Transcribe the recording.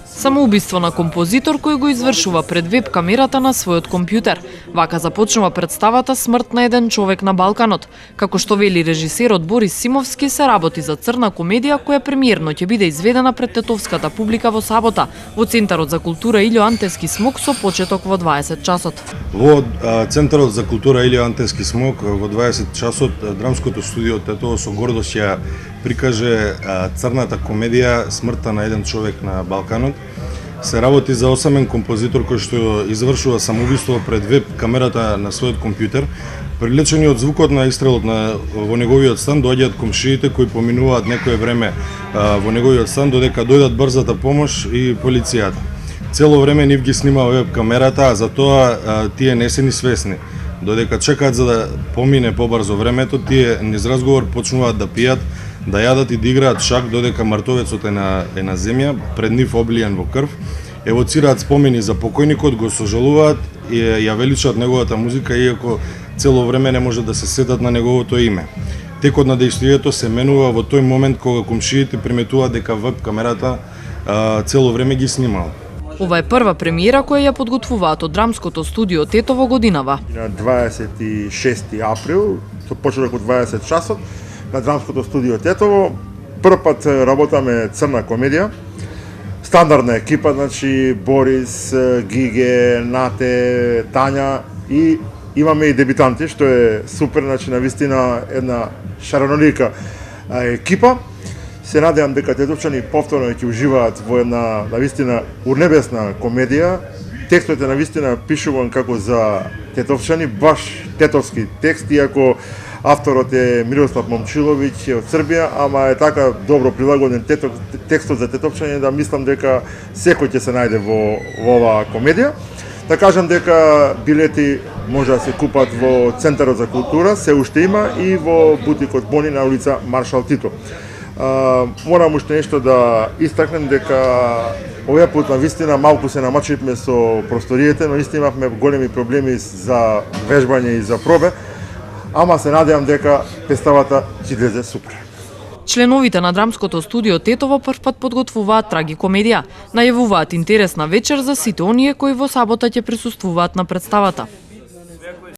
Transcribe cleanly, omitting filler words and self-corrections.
Самоубиство на композитор кој го извршува пред веб камерата на својот компјутер. Вака започнува представата Смрт на еден човек на Балканот. Како што вели режисерот Борис Симовски, се работи за црна комедија која премиерно ќе биде изведена пред тетовската публика во сабота во Центарот за култура Илјо Антевски смок со почеток во 20 часот. Во Центарот за култура Илјо Антевски смок во 20 часот драмското студио Тетово со гордост ја прикаже црната комедија Смртта на еден човек на Балканот. Се работи за осамен композитор кој што извршува самоубиство пред веб камерата на својот компјутер. Привлечени од звукот на истрелот во неговиот стан доаѓаат комшиите кои поминуваат некое време во неговиот стан додека дојдат брзата помош и полицијата. Цело време нив ги снима веб камерата, а за тоа тие не се ни свесни. Додека чекаат за да помине побрзо времето, тие низ разговор почнуваат да пијат, да јадат и да играат шак додека мртовецот е на земја, пред нив облиен во крв, евоцираат спомени за покојникот, го сожалуваат и ја величаат неговата музика, иако цело време не може да се сетат на неговото име. Текот на дејствието се менува во тој момент кога комшиите приметуваат дека веб камерата цело време ги снимала. Ова е прва премиера која ја подготвуваат од драмското студио Тетово годинава. На 26 април, со почеток од 20 часот, на драмското студио Тетово. Прв пат работаме црна комедија. Стандардна екипа, значи Борис, Гиге, Нате, Тања и имаме и дебитанти, што е супер, значи навистина една шаронолика екипа. Се надевам дека тетовчани повторно ќе уживаат во една навистина урнебесна комедија. Текстот е навистина пишуван како за тетовчани, баш тетовски текст, иако авторот е Мирослав Момчиловиќ од Србија, ама е така добро прилагоден текстот за тетовчани да мислам дека секој ќе се најде во оваа комедија. Да кажам дека билети може да се купат во Центарот за култура, се уште има, и во бутикот Бони на улица Маршал Тито. Морам уште нешто да истакнем дека овој пат навистина малку се намачивме со просториите, но истина имавме големи проблеми за вежбање и за пробе, ама се надевам дека представата ќе излезе супер. Членовите на драмското студио Тетово првпат подготвуваат трагикомедија. Најавуваат интересна вечер за сите оние кои во сабота ќе присуствуваат на представата.